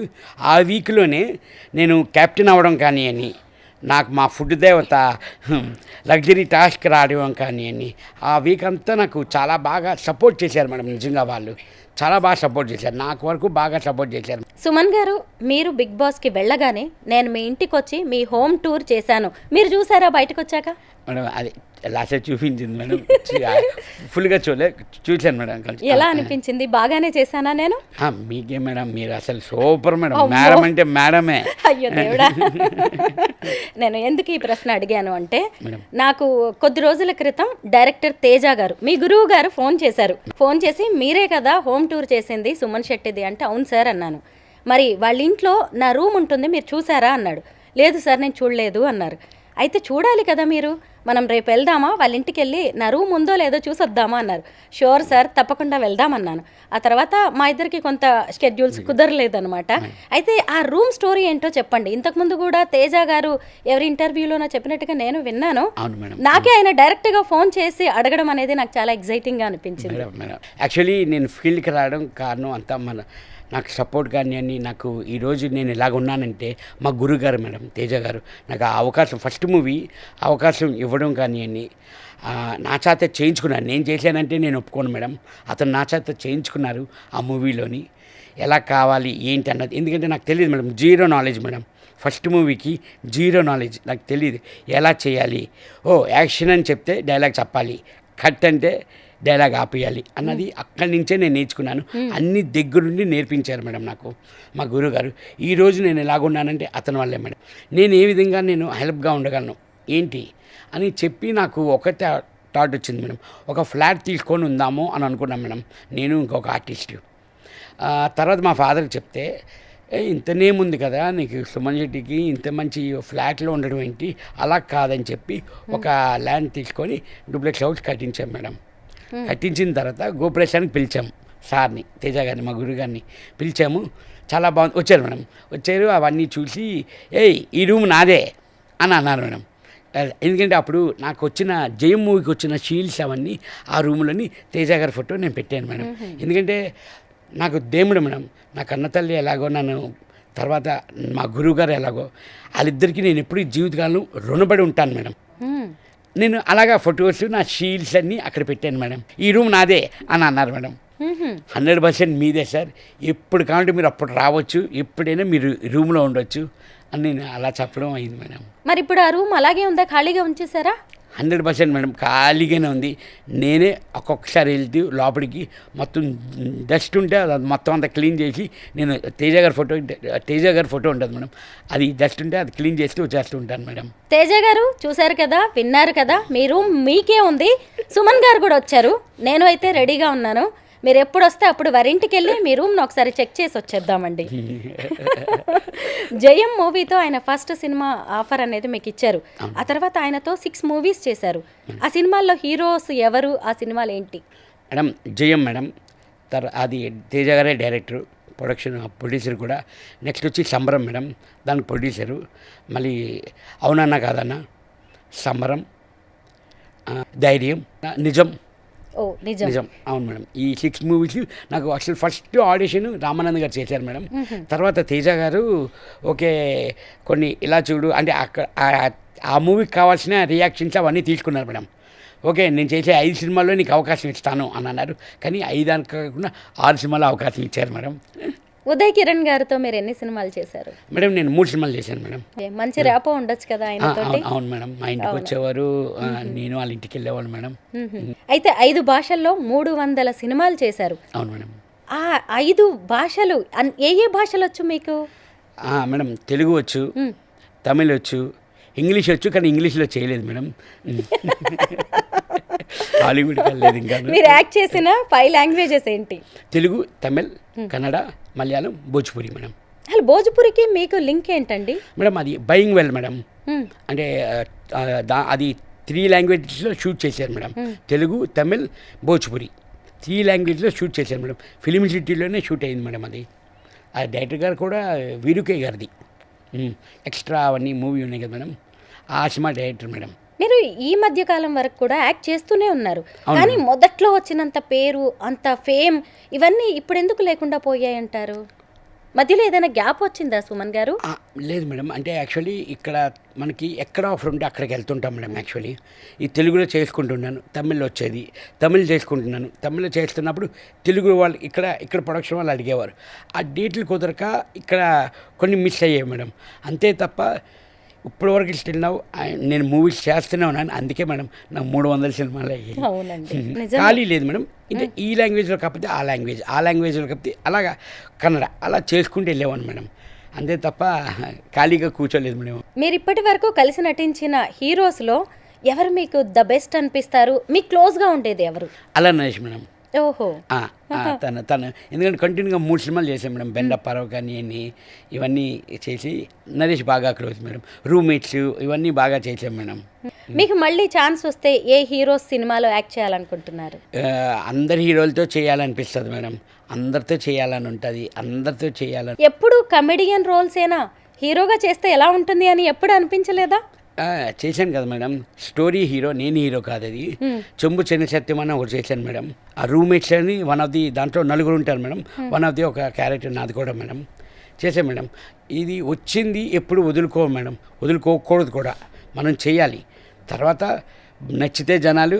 ఆ వీక్లోనే నేను కెప్టెన్ అవ్వడం కానీ అని, నాకు మా ఫుడ్ దేవత లగ్జరీ టాస్క్ రావడం కానీ అని, ఆ వీక్ అంతా నాకు చాలా బాగా సపోర్ట్ చేశారు మేడం. నిజంగా వాళ్ళు చాలా బాగా సపోర్ట్ చేశారు, నాకు వరకు బాగా సపోర్ట్ చేశారు. సుమన్ గారు, మీరు బిగ్ బాస్కి వెళ్ళగానే నేను మీ ఇంటికి వచ్చి మీ హోమ్ టూర్ చేశాను, మీరు చూసారా బయటకు వచ్చాక? మేడం అది లాస్ట్ చూపించింది మేడం, ఫుల్గా చూశాను మేడం. ఎలా అనిపించింది? బాగానే చేశానా నేను? మీకే మేడం, మీరు అసలు సూపర్ మేడం. మేడం అంటే మేడమే. అయ్యో దేవుడా. నేను ఎందుకు ఈ ప్రశ్న అడిగాను అంటే, నాకు కొద్ది రోజుల క్రితం డైరెక్టర్ తేజ గారు, మీ గురువు గారు ఫోన్ చేశారు. ఫోన్ చేసి మీరే కదా హోమ్ టూర్ చేసింది సుమన్ శెట్టిది అంటే, అవును సార్ అన్నాను. మరి వాళ్ళ ఇంట్లో నా రూమ్ ఉంటుంది, మీరు చూసారా అన్నాడు. లేదు సార్ నేను చూడలేదు అన్నారు. అయితే చూడాలి కదా మీరు, మనం రేపు వెళ్దామా, వాళ్ళ ఇంటికి వెళ్ళి నా రూమ్ ఉందో లేదో చూసొద్దామా అన్నారు. షూర్ సార్ తప్పకుండా వెళ్దామన్నాను. ఆ తర్వాత మా ఇద్దరికి కొంత షెడ్యూల్స్ కుదరలేదనమాట. అయితే ఆ రూమ్ స్టోరీ ఏంటో చెప్పండి. ఇంతకుముందు కూడా తేజ గారు ఎవరి ఇంటర్వ్యూలోనో చెప్పినట్టుగా నేను విన్నాను. నాకే ఆయన డైరెక్ట్గా ఫోన్ చేసి అడగడం అనేది నాకు చాలా ఎగ్జైటింగ్గా అనిపించింది. యాక్చువల్లీ నేను ఫీల్డ్కి రావడం కారణం అంతా నాకు సపోర్ట్ కానీ అని నాకు ఈరోజు నేను ఇలాగ ఉన్నానంటే మా గురుగారు మేడం తేజ గారు నాకు ఆ అవకాశం ఫస్ట్ మూవీ అవకాశం ఇవ్వడం కానీ అని నా చేత చేయించుకున్నారు. నేను చేశానంటే నేను ఒప్పుకోను మేడం. అతను నా చేత చేయించుకున్నారు ఆ మూవీలోని ఎలా కావాలి ఏంటి అన్నది. ఎందుకంటే నాకు తెలియదు madam, zero knowledge madam. First మూవీకి జీరో నాలెడ్జ్, నాకు తెలియదు ఎలా చేయాలి. యాక్షన్ అని చెప్తే డైలాగ్ చెప్పాలి, కట్ అంటే డైలాగ్ ఆపేయాలి అన్నది అక్కడి నుంచే నేను నేర్చుకున్నాను. అన్ని దగ్గరుండి నేర్పించారు మేడం నాకు మా గురుగారు. ఈరోజు నేను ఎలాగున్నానంటే అతని వల్లే మేడం. నేను ఏ విధంగా నేను హెల్ప్గా ఉండగలను ఏంటి అని చెప్పి నాకు ఒక థాట్ వచ్చింది మేడం. ఒక ఫ్లాట్ తీసుకొని ఉందాము అని అనుకున్నాం మేడం, నేను ఇంకొక ఆర్టిస్ట్. తర్వాత మా ఫాదర్కి చెప్తే ఇంతనేముంది కదా నీకు సుమన్ శెట్టికి ఇంత మంచి ఫ్లాట్లో ఉండడం ఏంటి, అలా కాదని చెప్పి ఒక ల్యాండ్ తీసుకొని డూప్లెక్స్ హౌస్ కట్టించాం మేడం. కట్టించిన తర్వాత గోప్రవేశానికి పిలిచాము సార్ని, తేజ గారిని, మా గురుగారిని పిలిచాము. చాలా బాగుంది, వచ్చారు మేడం. వచ్చారు, అవన్నీ చూసి ఈ రూమ్ నాదే అని అన్నారు మేడం. ఎందుకంటే అప్పుడు నాకు వచ్చిన జయం మూవీకి వచ్చిన షీల్డ్స్ అవన్నీ ఆ రూమ్లోని తేజ గారి ఫోటో నేను పెట్టాను మేడం. ఎందుకంటే నాకు దేవుడు మేడం, నా కన్నతల్లి ఎలాగో నన్ను, తర్వాత మా గురువుగారు ఎలాగో, వాళ్ళిద్దరికీ నేను ఎప్పుడు జీవితకాలం రుణపడి ఉంటాను మేడం. నేను అలాగా ఫొటోస్ నా షీల్డ్స్ అన్నీ అక్కడ పెట్టాను మేడం. ఈ రూమ్ నాదే అని అన్నారు మేడం. 100% మీదే సార్, ఎప్పుడు కావాలంటే మీరు అప్పుడు రావచ్చు, ఎప్పుడైనా మీరు రూమ్లో ఉండొచ్చు అని నేను అలా చెప్పడం అయింది మేడం. మరి ఇప్పుడు ఆ రూమ్ అలాగే ఉందా, ఖాళీగా ఉంచేసారా? 100% మేడం, ఖాళీగానే ఉంది. నేనే ఒక్కొక్కసారి వెళ్తూ లోపలికి మొత్తం డస్ట్ ఉంటే అది మొత్తం అంతా క్లీన్ చేసి, నేను తేజ గారి ఫోటో ఉంటుంది మేడం, అది డస్ట్ ఉంటే అది క్లీన్ చేస్తూ వచ్చేస్తూ ఉంటాను మేడం. తేజ గారు చూశారు కదా, విన్నారు కదా, మీ రూమ్ మీకే ఉంది. సుమన్ గారు కూడా వచ్చారు, నేను అయితే రెడీగా ఉన్నాను. మీరు ఎప్పుడు వస్తే అప్పుడు వారింటికి వెళ్ళి మీ రూమ్ను ఒకసారి చెక్ చేసి వచ్చేద్దామండి. జయం మూవీతో ఆయన ఫస్ట్ సినిమా ఆఫర్ అనేది మీకు ఇచ్చారు. ఆ తర్వాత ఆయనతో 6 మూవీస్ చేశారు. ఆ సినిమాల్లో హీరోస్ ఎవరు, ఆ సినిమాలు ఏంటి? మేడం జయం మేడం, అది తేజ గారే డైరెక్టరు, ప్రొడ్యూసర్ కూడా. నెక్స్ట్ వచ్చి సంబరం మేడం, దానికి ప్రొడ్యూసరు. మళ్ళీ అవునన్నా కాదన్నా, సంబరం, ధైర్యం, నిజం. నిజం, అవును మేడం. ఈ 6 మూవీస్ నాకు అసలు ఫస్ట్ ఆడిషన్ రామానంద్ గారు చేశారు మేడం. తర్వాత తేజ గారు ఓకే కొన్ని ఇలా చూడు అంటే అక్కడ ఆ మూవీకి కావాల్సిన రియాక్షన్స్ అవన్నీ తీసుకున్నారు మేడం. ఓకే నేను చేసే 5 సినిమాల్లో నీకు అవకాశం ఇస్తాను అని అన్నారు. కానీ 5 అని కాకుండా 6 సినిమాల్లో అవకాశం ఇచ్చారు మేడం. ఉదయ్ కిరణ్ గారితో మీరు ఎన్ని సినిమాలు చేశారు? మేడం నేను 3 సినిమాలు చేశాను మేడం. మంచి ర్యాపో ఉండొచ్చు కదా ఆయనతోటి? అవును మేడం, మా ఇంటికి వచ్చేవారు, నేను వాళ్ళ ఇంటికి వెళ్ళేవాళ్ళు మేడం. అయితే 5 భాషల్లో 300 సినిమాలు చేశారు. అవును మేడం. ఆ 5 భాషలు ఏ భాషలు వచ్చు మీకు? మేడం తెలుగు వచ్చు, తమిళ్ వచ్చు, ఇంగ్లీష్ వచ్చు, కానీ ఇంగ్లీష్లో చేయలేదు మేడం. హాలీవుడ్కి వెళ్ళలేదు ఇంకా. మీరు యాక్ట్ చేసిన 5 లాంగ్వేజెస్ ఏంటి? తెలుగు, తమిళ్, కన్నడ, మలయాళం, భోజ్పురి మేడం. అసలు భోజ్పురికి మీకు లింక్ ఏంటండి? మేడం అది బయింగ్ వెల్ మేడం, అంటే అది 3 లాంగ్వేజెస్లో షూట్ చేశారు మేడం. తెలుగు, తమిళ్, భోజ్పురి 3 లాంగ్వేజ్లో షూట్ చేశారు మేడం. ఫిలిం సిటీలోనే షూట్ అయింది మేడం. అది ఆ డైరెక్టర్ గారు కూడా వీరుకే గారిది. ఎక్స్ట్రా అవన్నీ మూవీ ఉన్నాయి కదా మేడం, ఆ సినిమా డైరెక్టర్ మేడం. మీరు ఈ మధ్య కాలం వరకు కూడా యాక్ట్ చేస్తూనే ఉన్నారు, కానీ మొదట్లో వచ్చినంత పేరు, అంత ఫేమ్ ఇవన్నీ ఇప్పుడు ఎందుకు లేకుండా పోయాయంటారు? మధ్యలో ఏదైనా గ్యాప్ వచ్చిందా సుమన్ గారు? లేదు మేడం, అంటే యాక్చువల్లీ ఇక్కడ మనకి ఎక్కడ ఆఫర్ ఉంటే అక్కడికి వెళ్తుంటాం మేడం. యాక్చువల్లీ ఈ తెలుగులో చేసుకుంటున్నాను, తమిళ్లో వచ్చేది, తమిళ్ చేసుకుంటున్నాను. తమిళ్లో చేస్తున్నప్పుడు తెలుగు వాళ్ళు ఇక్కడ ప్రొడక్షన్ వాళ్ళు అడిగేవారు, ఆ డేట్లు కుదరక ఇక్కడ కొన్ని మిస్ అయ్యాయి మేడం. అంతే తప్ప ఇప్పటివరకు స్టిల్ నేను మూవీస్ చేస్తూనే ఉన్నాను. అందుకే మేడం నాకు 300 సినిమాలు అయ్యాయి. ఖాళీ లేదు మేడం. అంటే ఈ లాంగ్వేజ్లో కాకపోతే ఆ లాంగ్వేజ్లో కాకపోతే అలాగా కన్నడ, అలా చేసుకుంటూ వెళ్ళేవాను మేడం. అంతే తప్ప ఖాళీగా కూర్చోలేదు మేడం. మీరు ఇప్పటి వరకు కలిసి నటించిన హీరోస్లో ఎవరు మీకు ద బెస్ట్ అనిపిస్తారు? మీకు క్లోజ్గా ఉండేది ఎవరు? అలా నరేష్ మేడం. ఓహో, తను ఎందుకంటే కంటిన్యూగా 3 సినిమాలు చేశాను మేడం. బెండప్పారావు కానీ ఇవన్నీ చేసి నరేష్ బాగా క్లోజ్ మేడం. రూమ్మేట్స్ ఇవన్నీ బాగా చేశాం మేడం. మీకు మళ్ళీ ఛాన్స్ వస్తే ఏ హీరోస్ సినిమాలో యాక్ట్ చేయాలనుకుంటున్నారు? అందరి హీరోలతో చేయాలనిపిస్తుంది మేడం, అందరితో చేయాలని ఉంటుంది, అందరితో చేయాలని. ఎప్పుడు కమెడియన్ రోల్సేనా? హీరోగా చేస్తే ఎలా ఉంటుంది అని ఎప్పుడు అనిపించలేదా? చేశాను కదా మేడం. స్టోరీ హీరో, నేను హీరో కాదు. అది చెంబు చెన్ని సత్యం అని ఒకటి చేశాను మేడం. ఆ రూమ్మేట్స్ అని వన్ ఆఫ్ ది, దాంట్లో నలుగురు ఉంటారు మేడం. వన్ ఆఫ్ ది ఒక క్యారెక్టర్ నాది కూడా మేడం. చేశాను మేడం. ఇది వచ్చింది ఎప్పుడు మేడం, వదులుకోకూడదు కూడా. మనం చేయాలి. తర్వాత నచ్చితే జనాలు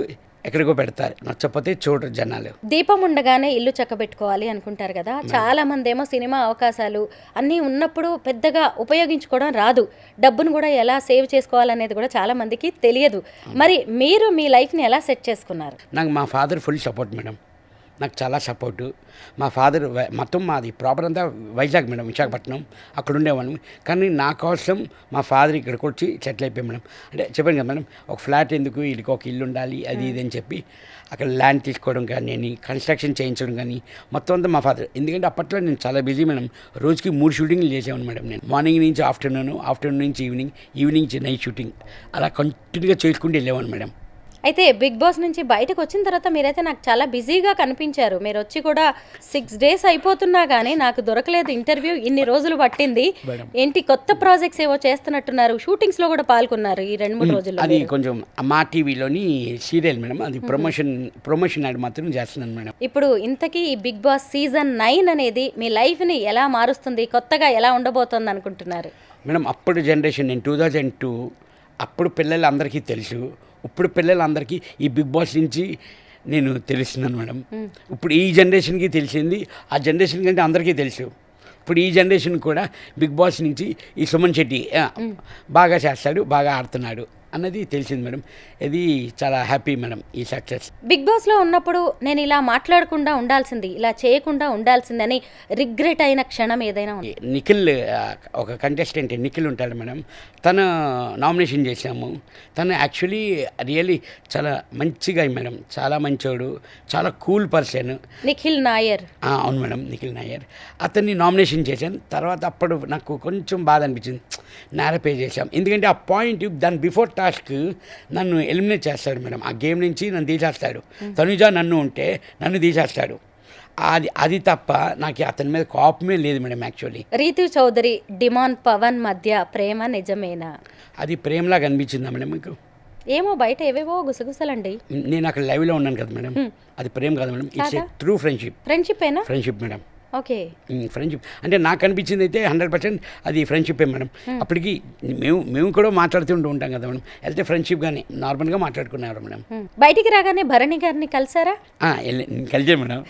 ఎక్కడికో పెడతారు, నచ్చకపోతే చూడరు జనాలు. దీపం ఉండగానే ఇల్లు చక్కబెట్టుకోవాలి అనుకుంటారు కదా, చాలా మంది ఏమో సినిమా అవకాశాలు అన్నీ ఉన్నప్పుడు పెద్దగా ఉపయోగించుకోవడం రాదు, డబ్బును కూడా ఎలా సేవ్ చేసుకోవాలనేది కూడా చాలా మందికి తెలియదు. మరి మీరు మీ లైఫ్ని ఎలా సెట్ చేసుకున్నారు? నాకు మా ఫాదర్ ఫుల్ సపోర్ట్ మేడం. నాకు చాలా సపోర్టు. మా ఫాదర్ మొత్తం మాది ప్రాపర్ అంతా వైజాగ్ మేడం, విశాఖపట్నం, అక్కడ ఉండేవాళ్ళం. కానీ నా కోసం మా ఫాదర్ ఇక్కడికి వచ్చి సెటిల్ అయిపోయాం మేడం. అంటే చెప్పాను కదా మేడం, ఒక ఫ్లాట్ ఎందుకు, వీళ్ళకి ఒక ఇల్లు ఉండాలి అది ఇది అని చెప్పి అక్కడ ల్యాండ్ తీసుకోవడం కానీ, కన్స్ట్రక్షన్ చేయించడం కానీ మొత్తం అంతా మా ఫాదర్. ఎందుకంటే అప్పట్లో నేను చాలా బిజీ మేడం. రోజుకి 3 షూటింగ్లు చేసేవాను మేడం. నేను మార్నింగ్ నుంచి ఆఫ్టర్నూన్ నుంచి ఈవినింగ్ నుంచి నైట్ షూటింగ్, అలా కంటిన్యూగా చేసుకుంటూ వెళ్ళేవాను మేడం. అయితే బిగ్ బాస్ నుంచి బయటకు వచ్చిన తర్వాత మీరైతే నాకు చాలా బిజీగా కనిపించారు. మీరు వచ్చి కూడా 6 days అయిపోతున్నా కానీ నాకు దొరకలేదు ఇంటర్వ్యూ. ఇన్ని రోజులు పట్టింది ఏంటి? కొత్త ప్రాజెక్ట్స్ ఏవో చేస్తున్నట్టున్నారు, షూటింగ్స్ లో కూడా పాల్గొన్నారు ఈ 2-3 రోజుల్లో. అది కొంచెం మా టీవీలోని సీరియల్ మేడం, అది ప్రమోషన్ యాడ్ మాత్రం చేస్తున్నాను మేడం. ఇప్పుడు ఇంతకీ ఈ బిగ్ బాస్ సీజన్ 9 అనేది మీ లైఫ్ ని ఎలా మారుస్తుంది, కొత్తగా ఎలా ఉండబోతోంది అనుకుంటున్నారు? మేడం అప్పుడు జనరేషన్, నేను 2002, అప్పుడు పిల్లలు అందరికీ తెలుసు. ఇప్పుడు పిల్లలందరికీ ఈ బిగ్ బాస్ నుంచి నేను తెలుస్తున్నాను మేడం. ఇప్పుడు ఈ జనరేషన్కి తెలిసింది, ఆ జనరేషన్ కంటే అందరికీ తెలుసు. ఇప్పుడు ఈ జనరేషన్ కూడా బిగ్ బాస్ నుంచి ఈ సుమన్ శెట్టి బాగా చేస్తాడు, బాగా ఆడుతున్నాడు అన్నది తెలిసింది మేడం. ఇది చాలా హ్యాపీ మేడం ఈ సక్సెస్. బిగ్ బాస్లో ఉన్నప్పుడు నేను ఇలా మాట్లాడకుండా ఉండాల్సింది, ఇలా చేయకుండా ఉండాల్సింది అని రిగ్రెట్ అయిన క్షణం ఏదైనా ఉంది? నిఖిల్, ఒక కంటెస్టెంట్ నిఖిల్ ఉంటాడు మేడం. తను నామినేషన్ చేశాము. తను యాక్చువల్లీ రియల్లీ చాలా మంచిగా మేడం, చాలా మంచోడు, చాలా కూల్ పర్సన్. నిఖిల్ నాయర్. అవును మేడం, నిఖిల్ నాయర్. అతన్ని నామినేషన్ చేశాను. తర్వాత అప్పుడు నాకు కొంచెం బాధ అనిపించింది, నేరపే చేశాం. ఎందుకంటే ఆ పాయింట్ దాని బిఫోర్ టాస్క్ నన్ను ఎలిమినేట్ చేస్తాడు మేడం. ఆ గేమ్ నుంచి నన్ను తీసేస్తాడు. తనుజ నన్ను ఉంటే నన్ను తీసేస్తాడు. అది తప్ప నాకు అతని మీద కోపమే లేదు మేడం. యాక్చువల్లీ రీతు చౌదరి, డిమాన్ పవన్ మధ్య ప్రేమ నిజమేనా? అది ప్రేమలాగా అనిపించిందా మేడం మీకు? ఏమో బయట ఏవేవో గుసగుసలండి. నేను అక్కడ లైవ్లో ఉన్నాను కదా మేడం, అది ప్రేమ కాదు madam, it's a true friendship. Friendship madam. Okay, friendship అంటే నాకు అనిపించింది అయితే 100% అది ఫ్రెండ్షిప్పే మేడం. అప్పటికి మేము కూడా మాట్లాడుతుంటూ ఉంటాం కదా మేడం, అయితే ఫ్రెండ్షిప్ కానీ నార్మల్గా మాట్లాడుకున్నారు మేడం. బయటికి రాగానే భరణి గారిని కలిసారా? కలిసే మేడం.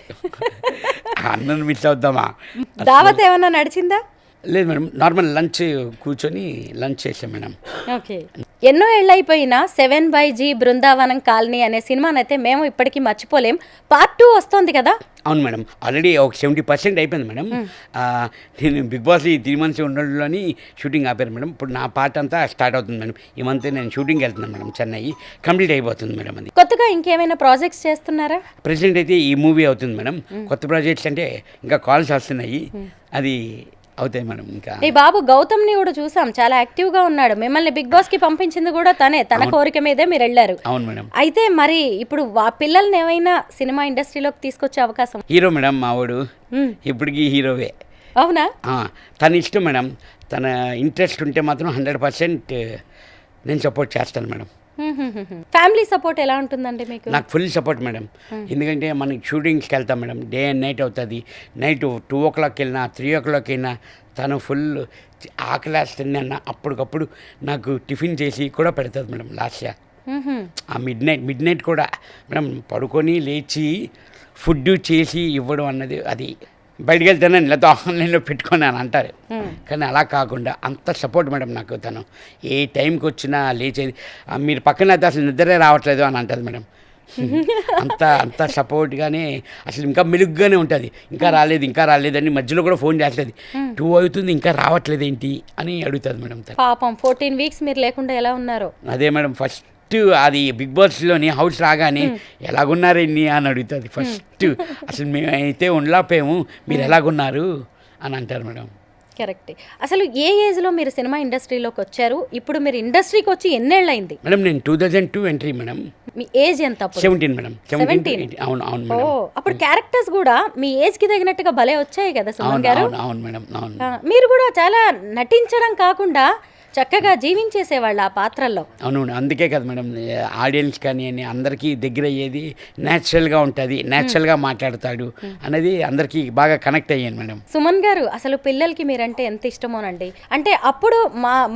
అన్నను మిస్ అవుద్దామా? దావత్ ఏమన్నా నడిచిందా? లేదు మేడం, నార్మల్ లంచ్ కూర్చొని లంచ్ చేసాం మేడం. ఓకే, ఎన్నో ఏళ్ళైపోయిన 7/G బృందావనం కాలనీ అనే సినిమానైతే మేము ఇప్పటికీ మర్చిపోలేం. పార్ట్ 2 వస్తుంది కదా? అవును మేడం, ఆల్రెడీ ఒక 70% అయిపోయింది మేడం. నేను బిగ్ బాస్ ఈ 3 months ఉండడంలోని షూటింగ్ ఆపారు మేడం. ఇప్పుడు నా పార్ట్ అంతా స్టార్ట్ అవుతుంది మేడం. ఈ మంత్ నేను షూటింగ్ వెళ్తున్నాను మేడం, చెన్నై. కంప్లీట్ అయిపోతుంది మేడం. అది కొత్తగా ఇంకేమైనా ప్రాజెక్ట్స్ చేస్తున్నారా? ప్రెసెంట్ అయితే ఈ మూవీ అవుతుంది మేడం. కొత్త ప్రాజెక్ట్స్ అంటే ఇంకా కాల్స్ వస్తున్నాయి, అది అవుతాయి మేడం. ఇంకా ఈ బాబు గౌతమ్ని కూడా చూసాం, చాలా యాక్టివ్గా ఉన్నాడు. మిమ్మల్ని బిగ్ బాస్ కి పంపించింది కూడా తనే, తన కోరిక మీదే మీరు వెళ్ళారు. అవును మేడం. అయితే మరి ఇప్పుడు పిల్లల్ని ఏమైనా సినిమా ఇండస్ట్రీలోకి తీసుకొచ్చే అవకాశం? హీరో మేడం మావాడు, ఇప్పటికీ హీరోవే. అవునా? తన ఇష్టం మేడం. తన ఇంట్రెస్ట్ ఉంటే మాత్రం 100% నేను సపోర్ట్ చేస్తాను మేడం. ఫ్యామిలీ సపోర్ట్ ఎలా ఉంటుందండి మీకు? నాకు ఫుల్ సపోర్ట్ మేడం. ఎందుకంటే మనకి షూటింగ్స్కి వెళ్తాం మేడం, డే అండ్ నైట్ అవుతుంది. నైట్ 2 o'clock వెళ్ళినా 3 o'clock అయినా తను ఫుల్ ఆకలేస్తుంది అన్న అప్పటికప్పుడు నాకు టిఫిన్ చేసి కూడా పెడుతుంది మేడం. లాస్ట్ ఇయర్ ఆ మిడ్ నైట్ కూడా మేడం పడుకొని లేచి ఫుడ్ చేసి ఇవ్వడం అన్నది, అది బయటకు వెళ్తానని లేకపోతే ఆన్లైన్లో పెట్టుకొని అని అంటారు. కానీ అలా కాకుండా అంత సపోర్ట్ మేడం నాకు. తను ఏ టైంకి వచ్చినా లేచేది, మీరు పక్కన అయితే అసలు నిద్రే రావట్లేదు అని అంటుంది మేడం. అంత సపోర్ట్గానే అసలు ఇంకా మెలుగ్గానే ఉంటుంది. ఇంకా రాలేదని మధ్యలో కూడా ఫోన్ చేస్తుంది, 2 అవుతుంది ఇంకా రావట్లేదు ఏంటి అని అడుగుతుంది మేడం. పాపం 14 weeks మీరు లేకుండా ఎలా ఉన్నారు? అదే మేడం, ఫస్ట్ అది బిగ్ బాస్లోని హౌస్ రాగానే ఎలాగున్నారండి అని అడుగుతుంది ఫస్ట్. అసలు మేమైతే ఉండలేకపోయాము, మీరు ఎలాగున్నారు అని అంటారు మేడం. కరెక్ట్. అసలు ఏ ఏజ్లో మీరు సినిమా ఇండస్ట్రీలోకి వచ్చారు? ఇప్పుడు మీరు ఇండస్ట్రీకి వచ్చి ఎన్నేళ్ళు అయింది? మేడం నేను 2002 ఎంట్రీ మేడం. మీ ఏజ్ ఎంత? 17 మేడం. 17. అవును మేడం. అప్పుడు క్యారెక్టర్స్ కూడా మీ ఏజ్ కి తగినట్టుగా భలే వచ్చాయి కదా సుమన్ గారు? అవును మేడం. అవును. మీరు కూడా చాలా నటించడం కాకుండా చక్కగా జీవించేసేవాళ్ళు ఆ పాత్రల్లో. అవును, అందుకే కదా మేడం ఆడియన్స్ కానీ అందరికీ దగ్గర అయ్యేది, న్యాచురల్గా ఉంటుంది, న్యాచురల్గా మాట్లాడతాడు అనేది అందరికీ బాగా కనెక్ట్ అయ్యాను మేడం. సుమన్ గారు, అసలు పిల్లలకి మీరంటే ఎంత ఇష్టమోనండి. అంటే అప్పుడు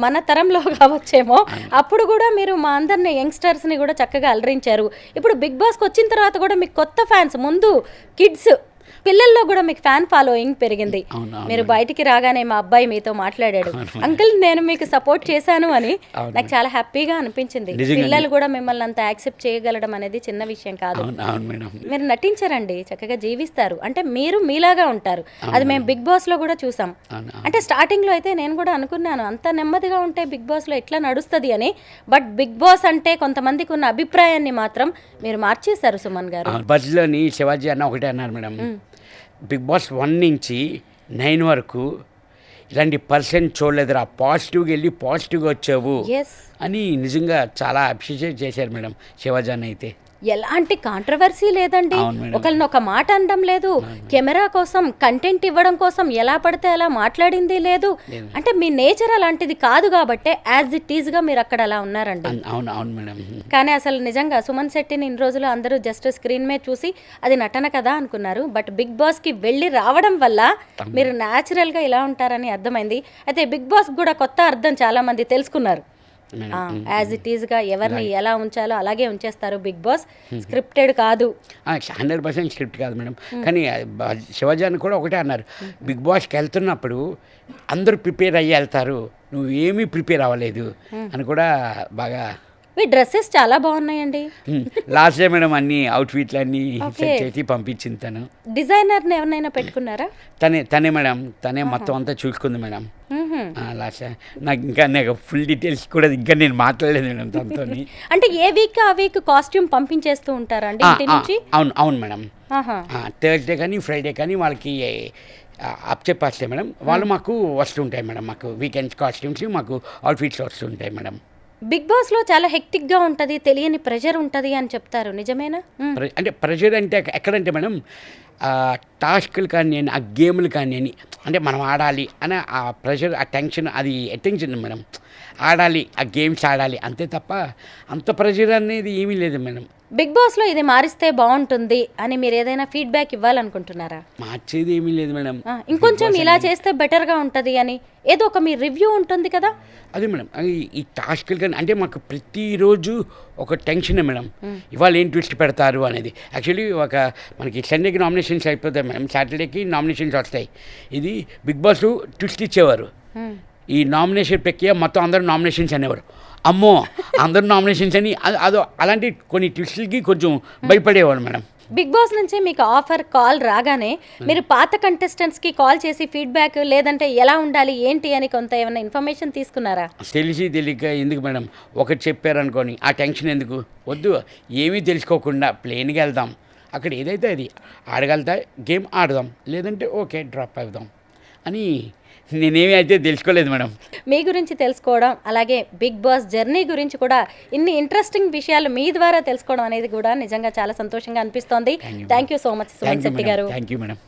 మన తరంలో కావచ్చేమో, అప్పుడు కూడా మీరు మా అందరిని యంగ్స్టర్స్ని కూడా చక్కగా అలరించారు. ఇప్పుడు బిగ్ బాస్కి వచ్చిన తర్వాత కూడా మీకు కొత్త ఫ్యాన్స్, ముందు కిడ్స్, పిల్లల్లో కూడా మీకు ఫ్యాన్ ఫాలోయింగ్ పెరిగింది. మీరు బయటికి రాగానే మా అబ్బాయి మీతో మాట్లాడాడు, అంకుల్ నేను మీకు సపోర్ట్ చేశాను అని. నాకు చాలా హ్యాపీగా అనిపించింది. పిల్లలు కూడా మిమ్మల్ని అంత యాక్సెప్ట్ చేయగలడం అనేది చిన్న విషయం కాదు. మీరు నటించారండి, చక్కగా జీవిస్తారు, అంటే మీరు మీలాగా ఉంటారు. అది మేము బిగ్ బాస్ లో కూడా చూసాం. అంటే స్టార్టింగ్ లో అయితే నేను కూడా అనుకున్నాను అంత నెమ్మదిగా ఉంటే బిగ్ బాస్ లో ఎట్లా నడుస్తుంది అని. బట్ బిగ్ బాస్ అంటే కొంతమందికి ఉన్న అభిప్రాయాన్ని మాత్రం మీరు మార్చేశారు సుమన్ గారు. బజ్లోని శివాజీ అన్న ఒకటే అన్నారు మేడం, బిగ్ బాస్ 1 నుంచి 9 వరకు ఇలాంటి పర్సన్ చూడలేదురా, పాజిటివ్గా వెళ్ళి పాజిటివ్గా వచ్చావు అని నిజంగా చాలా అప్రిషియేట్ చేశారు మేడం శివాజీ అన్న అయితే. ఎలాంటి కాంట్రవర్సీ లేదండి, ఒకరిని ఒక మాట అనడం లేదు, కెమెరా కోసం కంటెంట్ ఇవ్వడం కోసం ఎలా పడితే అలా మాట్లాడింది లేదు. అంటే మీ నేచర్ అలాంటిది కాదు కాబట్టి యాజ్ ఇట్ ఈజ్ గా మీరు అక్కడ అలా ఉన్నారండి. అవును మేడం. కానీ అసలు నిజంగా సుమన్ శెట్టిని ఇన్ని రోజులు అందరూ జస్ట్ స్క్రీన్ మీద చూసి అది నటన కదా అనుకున్నారు. బట్ బిగ్ బాస్ కి వెళ్ళి రావడం వల్ల మీరు న్యాచురల్ గా ఇలా ఉంటారని అర్థమైంది. అయితే బిగ్ బాస్ కూడా కొత్త అర్థం చాలా మంది తెలుసుకున్నారు. యాజ్ ఇట్ ఈజ్ గా ఎవరిని ఎలా ఉంచాలో అలాగే ఉంచేస్తారు బిగ్ బాస్, స్క్రిప్టెడ్ కాదు. 100% స్క్రిప్ట్ కాదు మేడం. కానీ శివాజీ అని కూడా ఒకటే అన్నారు, బిగ్ బాస్కి వెళ్తున్నప్పుడు అందరూ ప్రిపేర్ అయ్యి వెళ్తారు, నువ్వు ఏమీ ప్రిపేర్ అవ్వలేదు అని కూడా బాగా. మీ డ్రెస్సెస్ చాలా బాగున్నాయండి. లాస్ట్ డే మేడం అన్ని అవుట్ఫిట్లు అన్ని సెట్ చేసి పంపించింది తను. డిజైనర్ని ఎవరినైనా పెట్టుకున్నారా? తనే మేడం, తనే మొత్తం అంతా చూసుకుంది మేడం. లాస్ట్ నాకు ఫుల్ డీటెయిల్స్ కూడా ఇంకా నేను మాట్లాడలేదు మేడం తనతో. అంటే ఏ వీక్ ఆ వీక్ కాస్ట్యూమ్ పంపించేస్తూ ఉంటారా అండి ఇంటి నుంచి? అవును మేడం. థర్స్డే కానీ ఫ్రైడే కానీ వాళ్ళకి అప్ చెప్పేస్తే మేడం, వాళ్ళు మాకు వస్తుంటాయి మేడం, మాకు వీకెండ్స్ కాస్ట్యూమ్స్ మాకు అవుట్ఫిట్స్ వస్తుంటాయి మేడం. బిగ్ బాస్ లో చాలా హెక్టిక్ గా ఉంటది, తెలియని ప్రెషర్ ఉంటది అని చెప్తారు, నిజమేనా? అంటే ప్రెషర్ అంటే ఎక్కడంటే మేడం, టాస్క్లు కానీ ఆ గేమ్లు కానీ అంటే మనం ఆడాలి అని ఆ ప్రెషర్, ఆ టెన్షన్, అది అటెన్షన్ మేడం. ఆడాలి, ఆ గేమ్స్ ఆడాలి అంతే తప్ప అంత ప్రెషర్ అనేది ఏమీ లేదు మేడం. బిగ్ బాస్ లో ఇది మారిస్తే బాగుంటుంది అని మీరు ఏదైనా ఫీడ్బ్యాక్ ఇవ్వాలనుకుంటున్నారా? మార్చేది ఏమీ లేదు మేడం, ఇంకొంచెం ఇలా చేస్తే బెటర్ గా ఉంటది అని ఏదో ఒక మీ రివ్యూ ఉంటుంది కదా. అదే మేడం, ఈ టాస్క్లు కానీ అంటే మాకు ప్రతిరోజు ఒక టెన్షనే మేడం, ఇవాళ ఏం ట్విస్ట్ పెడతారు అనేది. యాక్చువల్లీ మనకి సండేకి నామినేషన్స్ అయిపోతాయి మేడం, సాటర్డేకి నామినేషన్స్ వస్తాయి. ఇది బిగ్ బాస్ ట్విస్ట్ ఇచ్చేవారు, ఈ నామినేషన్ ప్రక్రియ మొత్తం అందరూ నామినేషన్స్ అనేవారు. అమ్మో అందరూ నామినేషన్స్ అని అలాంటి కొన్ని ట్విస్టులకి కొంచెం భయపడేవాడు మేడం. బిగ్ బాస్ నుంచి మీకు ఆఫర్ కాల్ రాగానే మీరు పాత కంటెస్టెంట్స్కి కాల్ చేసి ఫీడ్బ్యాక్, లేదంటే ఎలా ఉండాలి ఏంటి అని కొంత ఏమైనా ఇన్ఫర్మేషన్ తీసుకున్నారా? తెలియక ఎందుకు మేడం, ఒకటి చెప్పారనుకోని ఆ టెన్షన్ ఎందుకు, వద్దు, ఏమీ తెలుసుకోకుండా ప్లేన్గా వెళ్దాం, అక్కడ ఏదైతే అది ఆడగలుగుతా గేమ్ ఆడదాం, లేదంటే ఓకే డ్రాప్ అవుదాం అని నేనేమి అయితే తెలుసుకోలేదు మేడం. మీ గురించి తెలుసుకోవడం, అలాగే బిగ్ బాస్ జర్నీ గురించి కూడా ఇన్ని ఇంట్రెస్టింగ్ విషయాలు మీ ద్వారా తెలుసుకోవడం అనేది కూడా నిజంగా చాలా సంతోషంగా అనిపిస్తోంది. Thank you so much Suman Shetty గారు. Thank you madam.